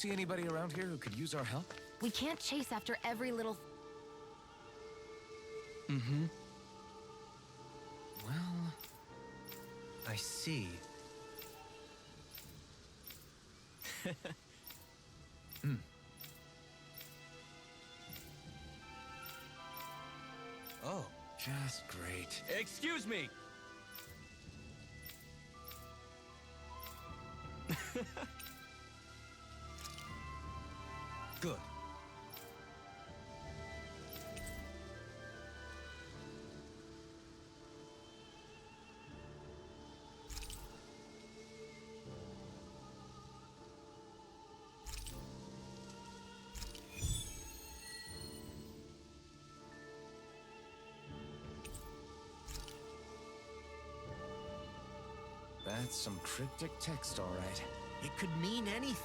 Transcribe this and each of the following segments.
see anybody around here who could use our help? We can't chase after every little... Mm-hmm. Well, I see. Hmm. Oh. Just great. Excuse me! Good. That's some cryptic text, all right. It could mean anything.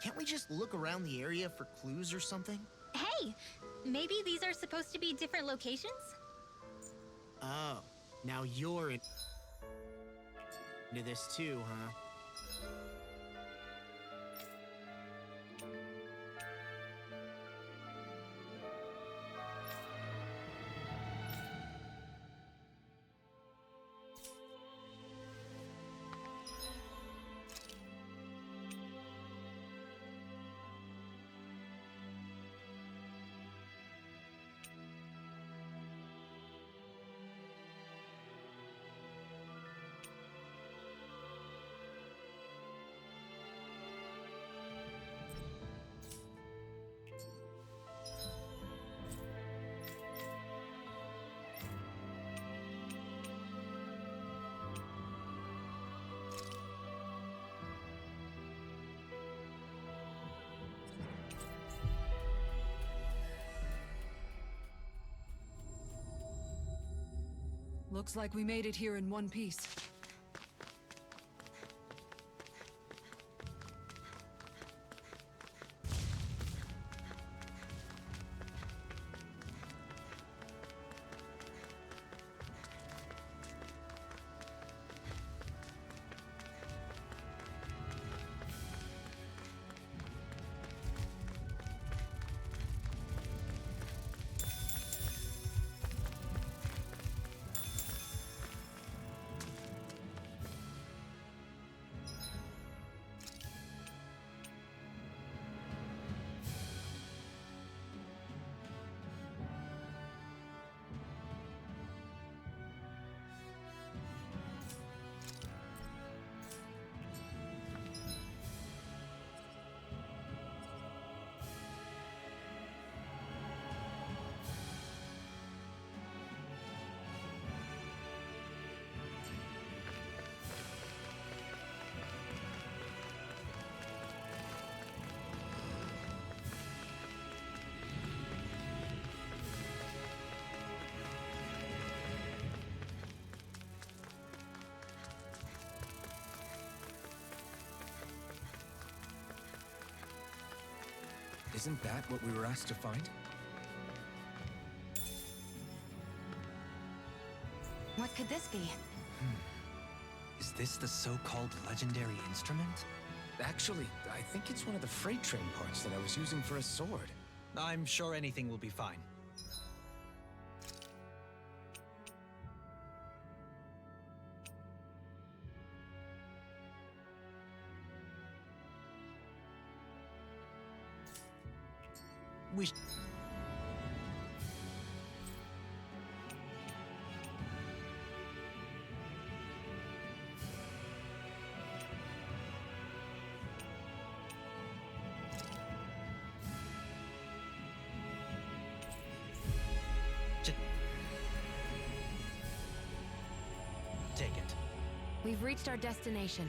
Can't we just look around the area for clues or something? Hey, maybe these are supposed to be different locations? Oh, now you're into this too, huh? Looks like we made it here in one piece. Isn't that what we were asked to find? What could this be? Is this the so-called legendary instrument? Actually, I think it's one of the freight train parts that I was using for a sword. I'm sure anything will be fine. We take it. We've reached our destination.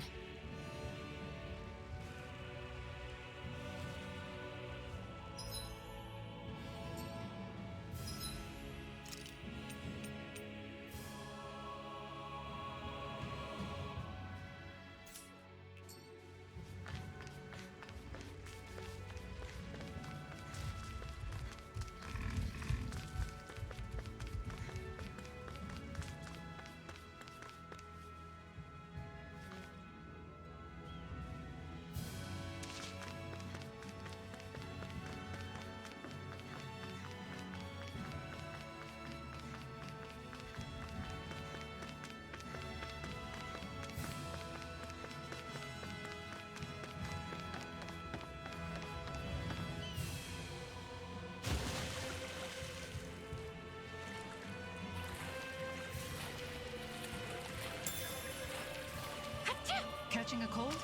Catching a cold?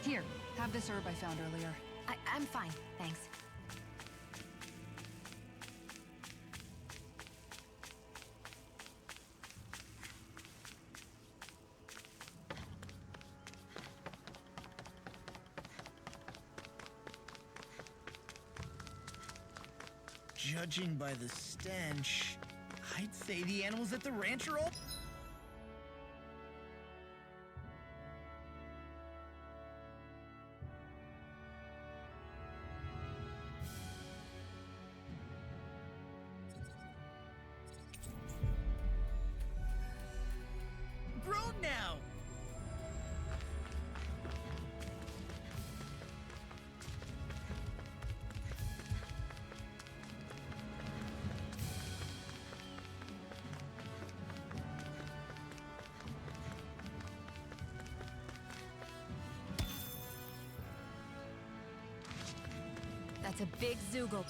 Here, have this herb I found earlier. I'm fine, thanks. Judging by the stench, I'd say the animals at the ranch are all... grown now! That's a big Zoogle.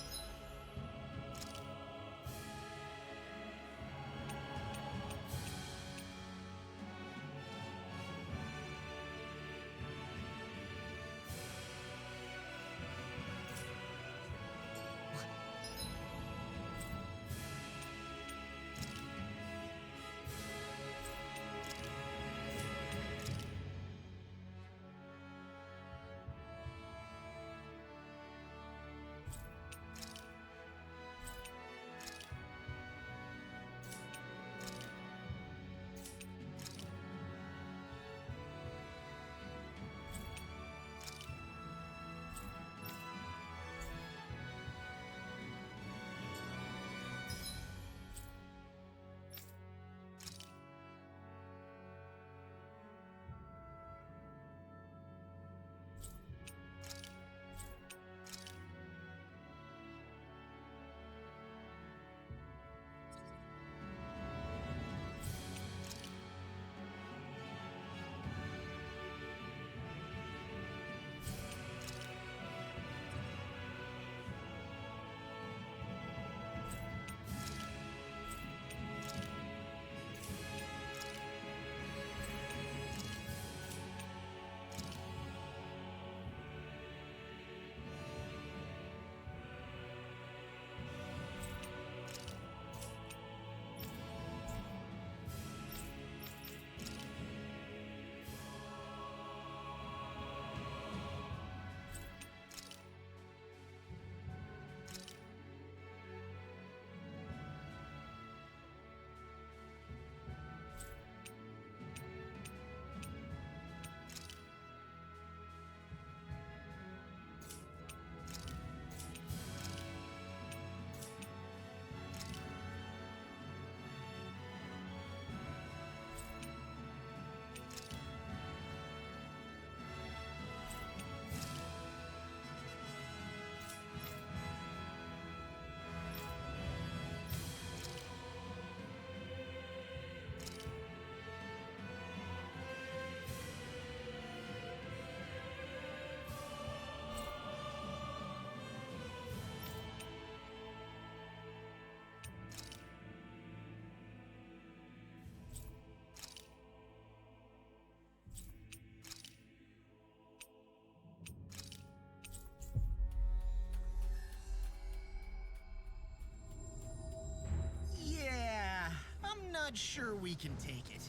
Not sure we can take it.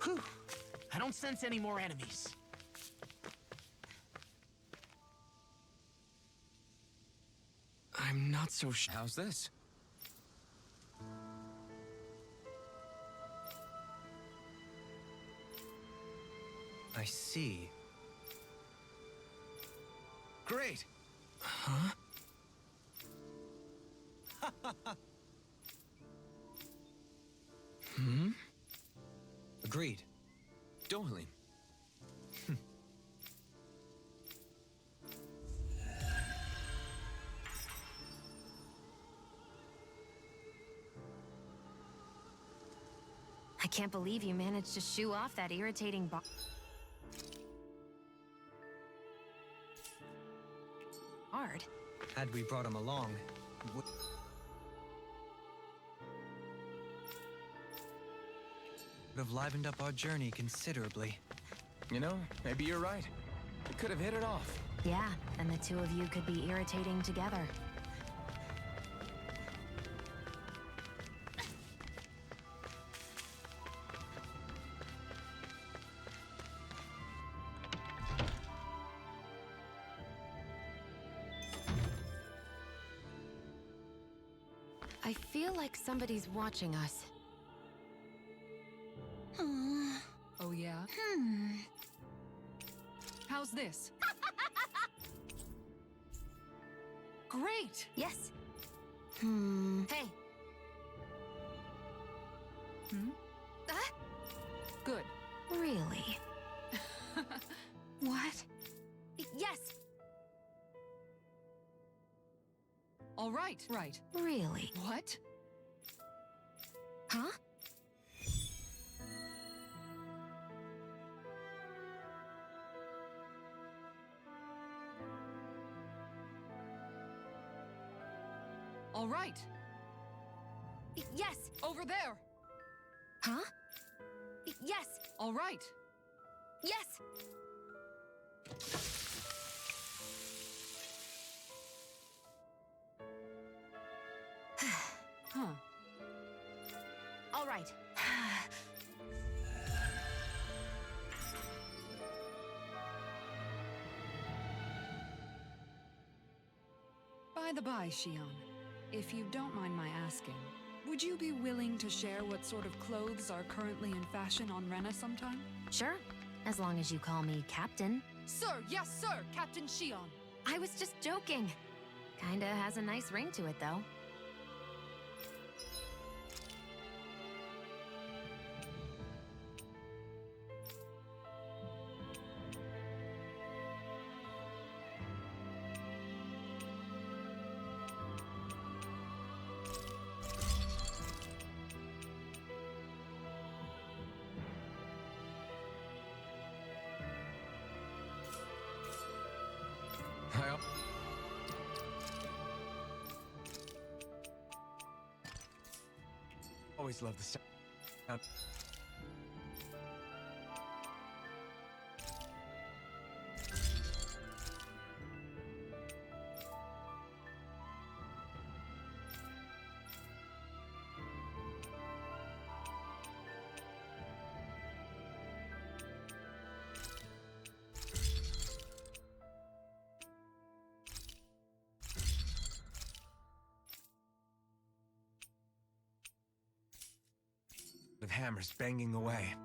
Whew. I don't sense any more enemies. I'm not so sure. How's this? I see. Great. Huh? Agreed. Darling. I can't believe you managed to shoo off that irritating Hard. Had we brought him along, would have livened up our journey considerably. You know, maybe you're right. We could have hit it off. Yeah, and the two of you could be irritating together. I feel like somebody's watching us. Oh, yeah? How's this? Great! Yes. Hey. Good. Really? What? Yes. All right. Right. Really? What? Huh? All right. Yes. Over there. Huh? Yes. All right. Yes. Huh. All right. By the by, Shion, if you don't mind my asking, would you be willing to share what sort of clothes are currently in fashion on Rena sometime? Sure. As long as you call me Captain. Sir, yes, sir, Captain Shion. I was just joking. Kinda has a nice ring to it, though. I always love the sound. Of hammers banging away.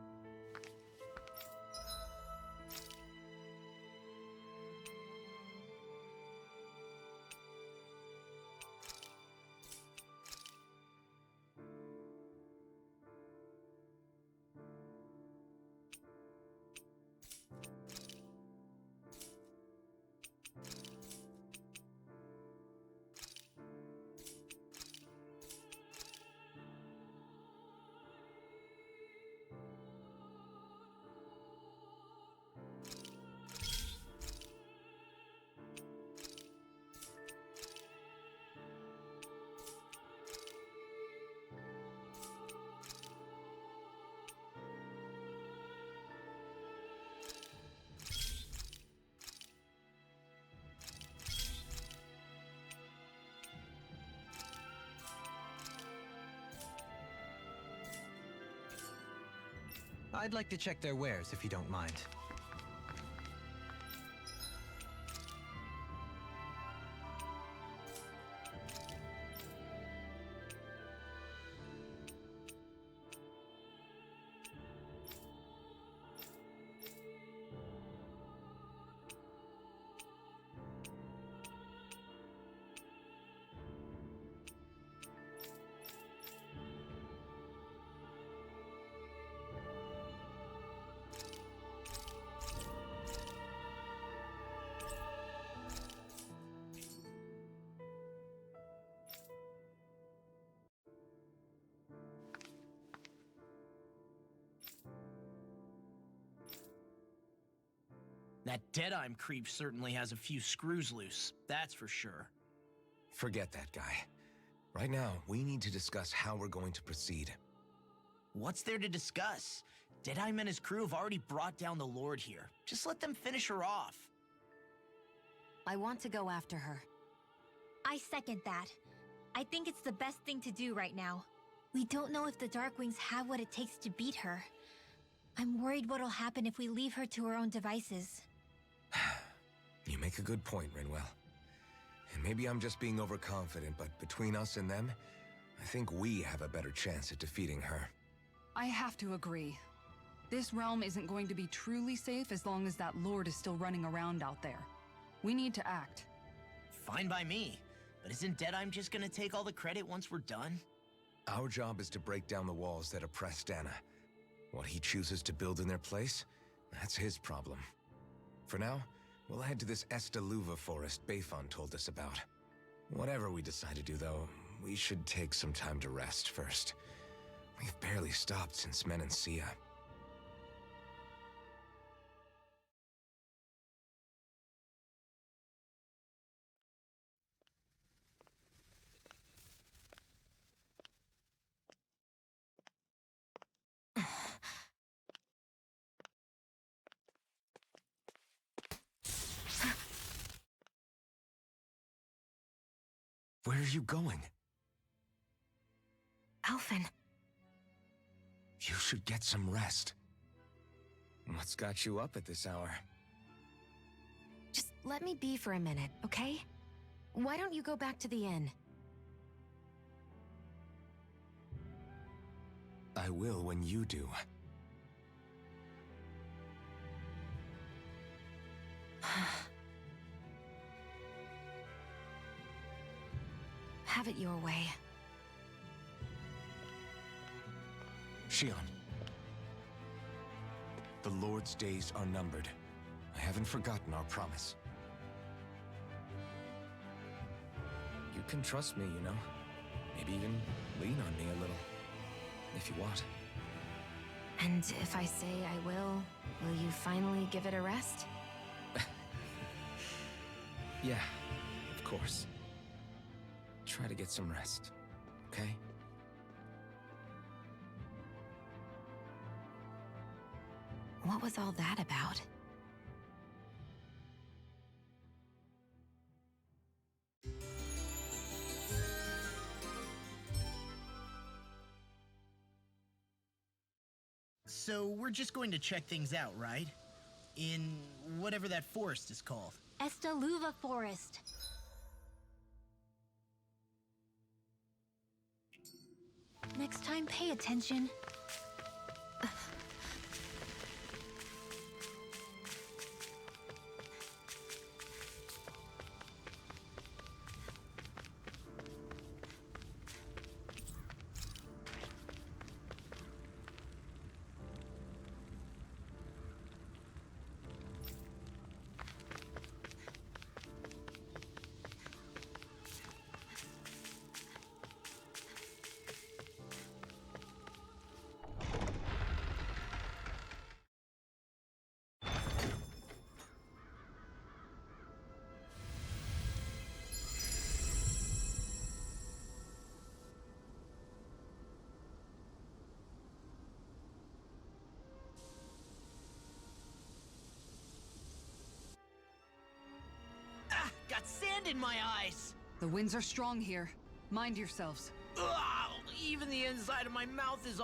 I'd like to check their wares, if you don't mind. That Deadeye creep certainly has a few screws loose, that's for sure. Forget that guy. Right now, we need to discuss how we're going to proceed. What's there to discuss? Deadeye and his crew have already brought down the Lord here. Just let them finish her off. I want to go after her. I second that. I think it's the best thing to do right now. We don't know if the Darkwings have what it takes to beat her. I'm worried what'll happen if we leave her to her own devices. You make a good point, Rinwell. And maybe I'm just being overconfident, but between us and them, I think we have a better chance at defeating her. I have to agree. This realm isn't going to be truly safe as long as that Lord is still running around out there. We need to act. Fine by me. But isn't Deadeye just gonna take all the credit once we're done? Our job is to break down the walls that oppress Dana. What he chooses to build in their place, that's his problem. For now, we'll head to this Estaluva forest Bayfon told us about. Whatever we decide to do, though, we should take some time to rest first. We've barely stopped since Menancia. Where are you going? Alphen. You should get some rest. What's got you up at this hour? Just let me be for a minute, okay? Why don't you go back to the inn? I will when you do. Have it your way. Shion. The Lord's days are numbered. I haven't forgotten our promise. You can trust me, you know. Maybe even lean on me a little. If you want. And if I say I will you finally give it a rest? Yeah, of course. Try to get some rest, okay? What was all that about? So we're just going to check things out, right? In whatever that forest is called. Estaluva Forest. Next time, pay attention. Got sand in my eyes! The winds are strong here. Mind yourselves. Ugh, even the inside of my mouth is...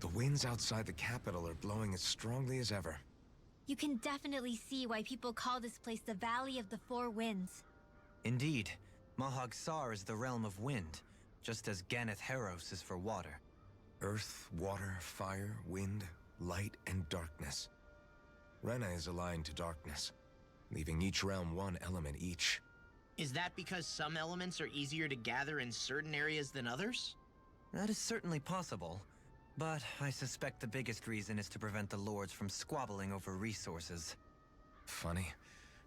The winds outside the capital are blowing as strongly as ever. You can definitely see why people call this place the Valley of the Four Winds. Indeed, Mahag Sar is the realm of wind, just as Ganeth Heros is for water. Earth, water, fire, wind, light, and darkness. Rena is aligned to darkness, leaving each realm one element each. Is that because some elements are easier to gather in certain areas than others? That is certainly possible, but I suspect the biggest reason is to prevent the lords from squabbling over resources. Funny.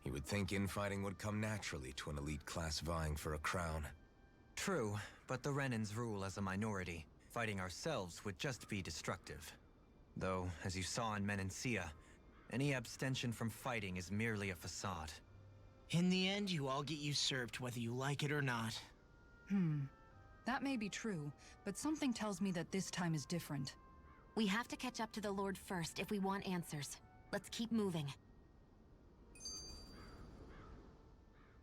You would think infighting would come naturally to an elite class vying for a crown. True, but the Renans rule as a minority. Fighting ourselves would just be destructive. Though, as you saw in Menancia, any abstention from fighting is merely a facade. In the end, you all get usurped whether you like it or not. That may be true, but something tells me that this time is different. We have to catch up to the Lord first if we want answers. Let's keep moving.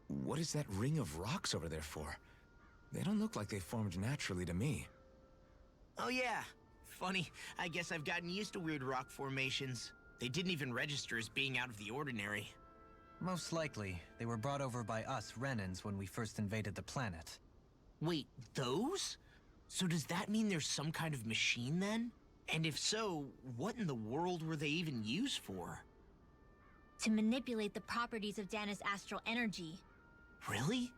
What is that ring of rocks over there for? They don't look like they formed naturally to me. Oh yeah. Funny, I guess I've gotten used to weird rock formations. They didn't even register as being out of the ordinary. Most likely, they were brought over by us Renans when we first invaded the planet. Wait, those? So does that mean there's some kind of machine then? And if so, what in the world were they even used for? To manipulate the properties of Dana's astral energy. Really?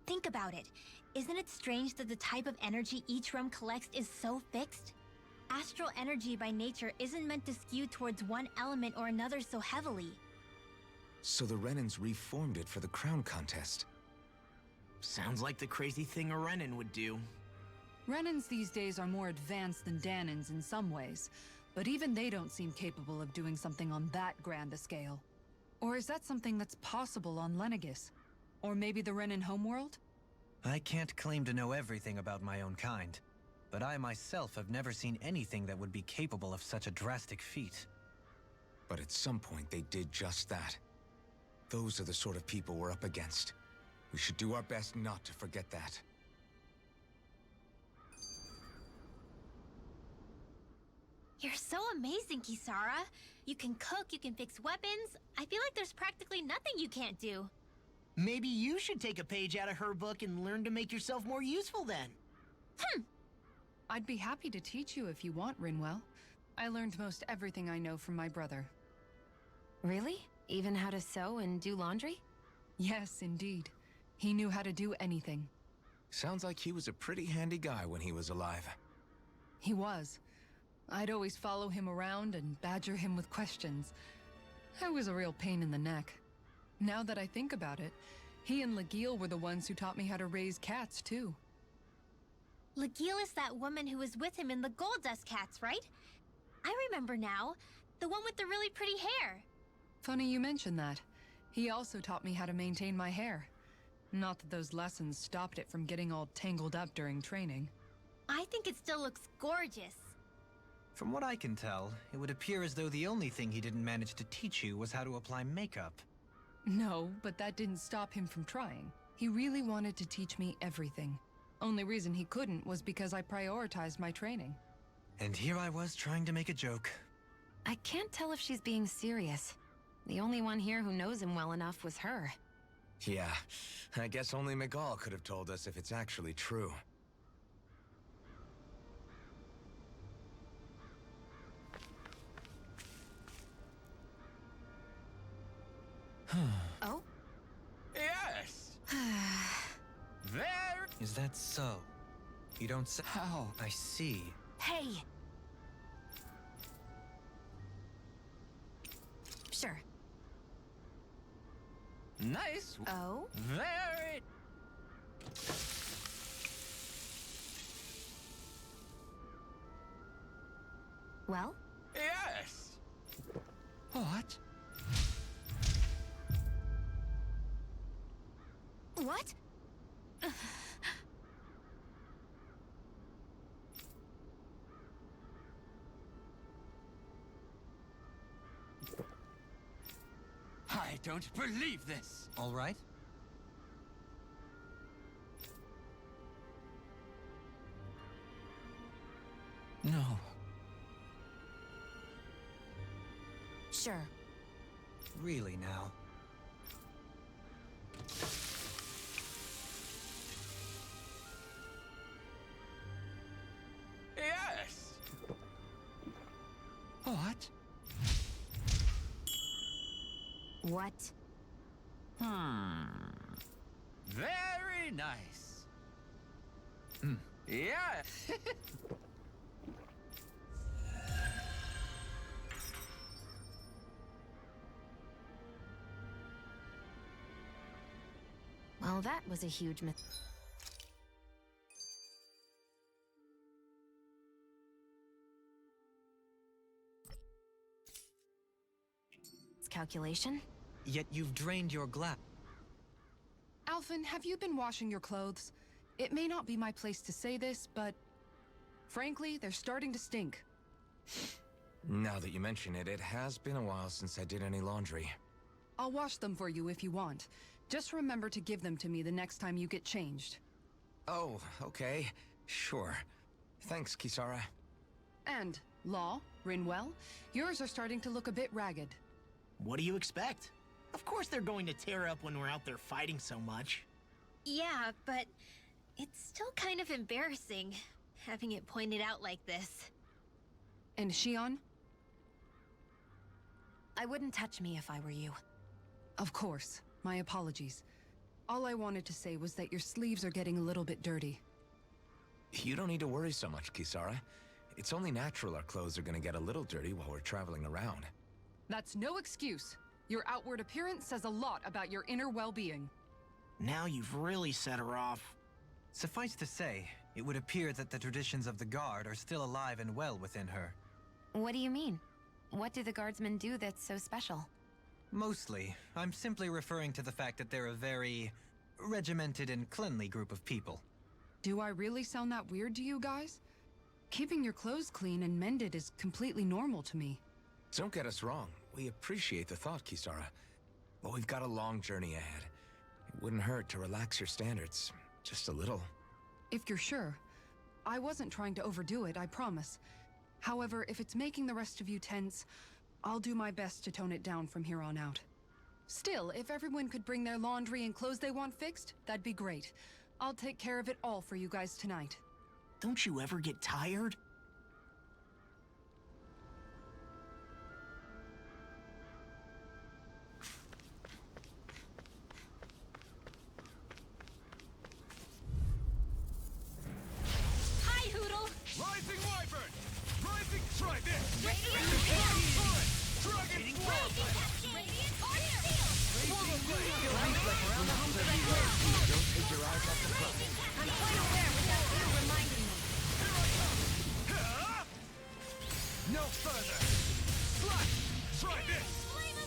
Think about it. Isn't it strange that the type of energy each realm collects is so fixed? Astral energy by nature isn't meant to skew towards one element or another so heavily. So the Renans reformed it for the crown contest. Sounds like the crazy thing a Renan would do. Renans these days are more advanced than Danans in some ways, but even they don't seem capable of doing something on that grand a scale. Or is that something that's possible on Lenegis? Or maybe the Renan homeworld? I can't claim to know everything about my own kind, but I myself have never seen anything that would be capable of such a drastic feat. But at some point they did just that. Those are the sort of people we're up against. We should do our best not to forget that. You're so amazing, Kisara. You can cook, you can fix weapons. I feel like there's practically nothing you can't do. Maybe you should take a page out of her book and learn to make yourself more useful then. I'd be happy to teach you if you want, Rinwell. I learned most everything I know from my brother. Really? Even how to sew and do laundry? Yes, indeed. He knew how to do anything. Sounds like he was a pretty handy guy when he was alive. He was. I'd always follow him around and badger him with questions. I was a real pain in the neck. Now that I think about it, he and Legil were the ones who taught me how to raise cats, too. Legil is that woman who was with him in the Gold Dust Cats, right? I remember now. The one with the really pretty hair. Funny you mention that. He also taught me how to maintain my hair. Not that those lessons stopped it from getting all tangled up during training. I think it still looks gorgeous. From what I can tell, it would appear as though the only thing he didn't manage to teach you was how to apply makeup. No, but that didn't stop him from trying. He really wanted to teach me everything. Only reason he couldn't was because I prioritized my training. And here I was trying to make a joke. I can't tell if she's being serious. The only one here who knows him well enough was her. Yeah, I guess only Miguel could have told us if it's actually true. Oh? Yes! There! Is that so? You don't say. How? I see. Hey! Sure. Nice! Oh? Very... Well? Yes! What? What? I don't believe this! All right. No. Sure. Really now. Yes! What? What? Very nice. Yeah. Well, that was a huge miscalculation. Yet you've drained your glass. Alphen, have you been washing your clothes? It may not be my place to say this, but frankly, they're starting to stink. Now that you mention it, it has been a while since I did any laundry. I'll wash them for you if you want. Just remember to give them to me the next time you get changed. Oh, okay. Sure. Thanks, Kisara. And, Law, Rinwell, yours are starting to look a bit ragged. What do you expect? Of course they're going to tear up when we're out there fighting so much. Yeah, but it's still kind of embarrassing, having it pointed out like this. And Shion? I wouldn't touch me if I were you. Of course. My apologies. All I wanted to say was that your sleeves are getting a little bit dirty. You don't need to worry so much, Kisara. It's only natural our clothes are gonna get a little dirty while we're traveling around. That's no excuse. Your outward appearance says a lot about your inner well-being. Now you've really set her off. Suffice to say, it would appear that the traditions of the Guard are still alive and well within her. What do you mean? What do the guardsmen do that's so special? Mostly, I'm simply referring to the fact that they're a very regimented and cleanly group of people. Do I really sound that weird to you guys? Keeping your clothes clean and mended is completely normal to me. Don't get us wrong. We appreciate the thought, Kisara. But we've got a long journey ahead. It wouldn't hurt to relax your standards. Just a little. If you're sure. I wasn't trying to overdo it, I promise. However, if it's making the rest of you tense, I'll do my best to tone it down from here on out. Still, if everyone could bring their laundry and clothes they want fixed, that'd be great. I'll take care of it all for you guys tonight. Don't you ever get tired? Hi, Hoodle! Rising Wyvern! Rising Trident! Radiant Dragon Radiant Don't take your eyes off the prize. I'm quite aware without you reminding me. No further! Slash! Try this!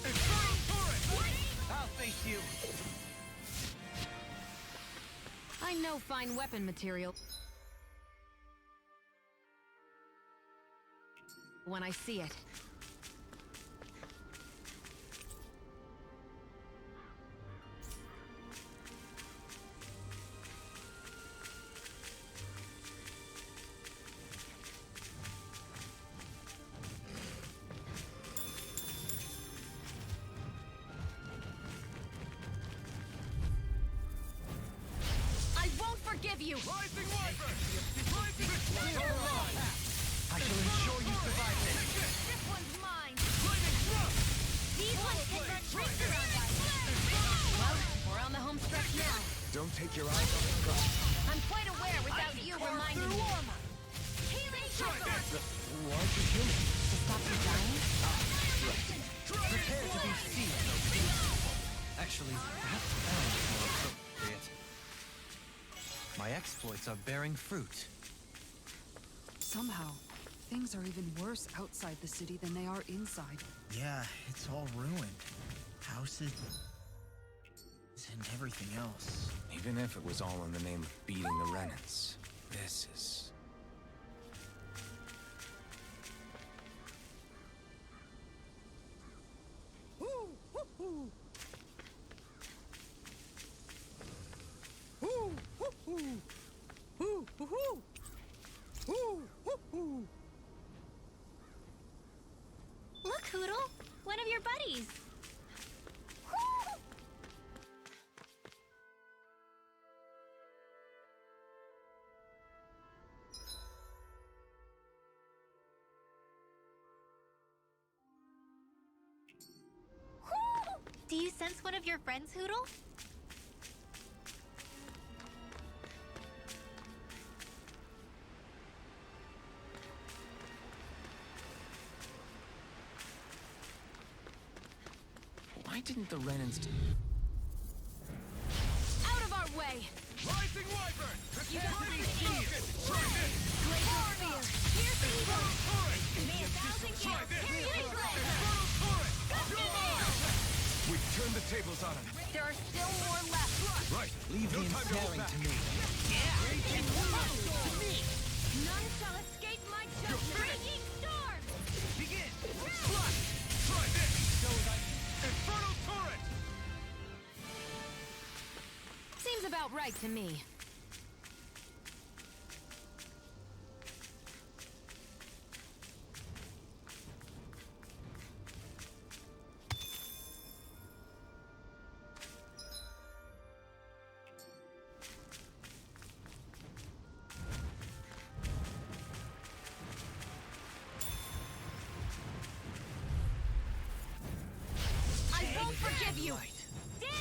Infernal Torrent! I'll face you! I know fine weapon material when I see it. I won't forgive you! Rising Wyvern! Rising Wyvern! I shall ensure you survive this! This one's mine! Lightning Thrust! These ones can run rings around us. Well, we're on the home stretch now. Don't take your eyes off the prize. I'm quite aware without you reminding me. Healing Try circle! this! Why aren't you human? To stop you dying? Prepare to be seized. Actually, perhaps bound is more appropriate. My exploits are bearing fruit. Somehow, things are even worse outside the city than they are inside. Yeah, it's all ruined. Houses and everything else. Even if it was all in the name of beating the Renans, this is... Look, Hoodle! One of your buddies! Do you sense one of your friends, Hoodle? Why didn't the Renans... Out of our way! Rising Wyvern! You Prepare got to be it. seized! Try this! Glacier Spear! Here's the evil! Infernal Torrent! May 1,000 Try kills! this! Healing Infernal Torrent! You're mine! Turn the tables on him. There are still more left. Right. Leave the No time to hold ensnaring back. to me. None shall escape my justice. Raging storm! Begin! Slash! Try this! Infernal turret! Seems about right to me. I won't forgive you!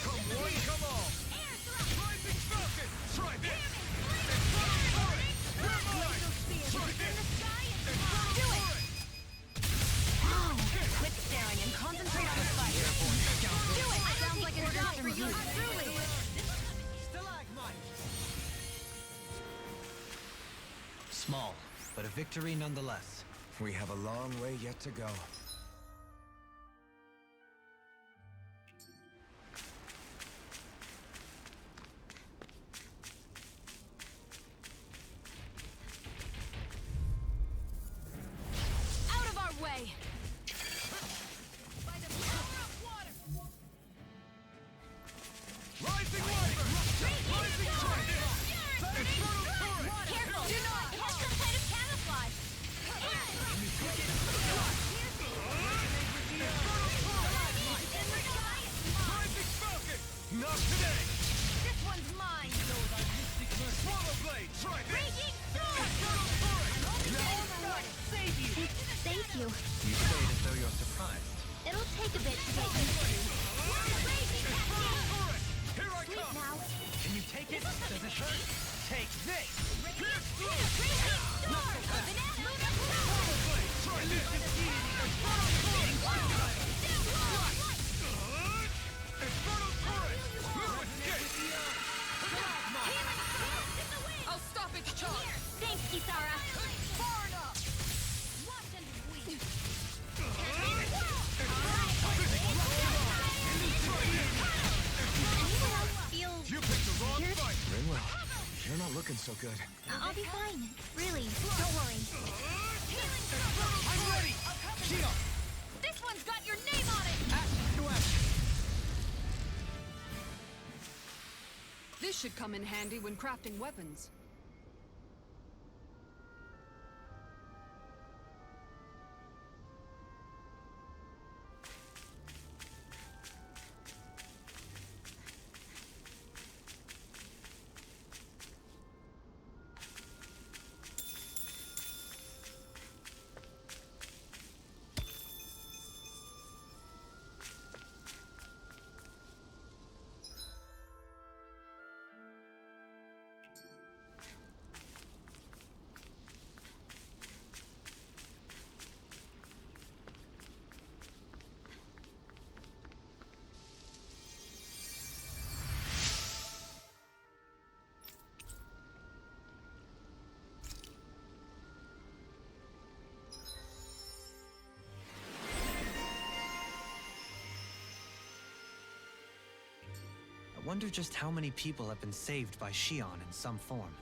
Come one, come all! Rising falcon! Try this! Infernal turret! Grimline! Try this! Infernal Do it! turret! Quit staring and concentrate on the fight. Do it! Sounds like a job for you, truly! Small, but a victory nonetheless. We have a long way yet to go. Out of our way! Rising wyvern! Rising try this! Infernal turret! Careful! Do not catch some kind of camouflage! Rising falcon! Not today! This one's mine! Swallow blade! Try this! Raging storm! Infernal turret! Save you! Thank you. You say it as though you're surprised. It'll take a bit to get used to. Infernal turret! Here I Sleep come! now. Can you take it? Does it hurt? Take this! Pierce through! Swallow blade! Try this! Infernal turret! Infernal turret! No escape! I'll stop its charge! Thanks, Kisara. Far enough! Watch and weep! Anyone else feel... You picked the wrong fight! Rinwell, you're not looking so good. I'll be fine. Really, don't worry. I'm ready! Shield! This one's got your name on it! Action to action! This should come in handy when crafting weapons. I wonder just how many people have been saved by Shion in some form.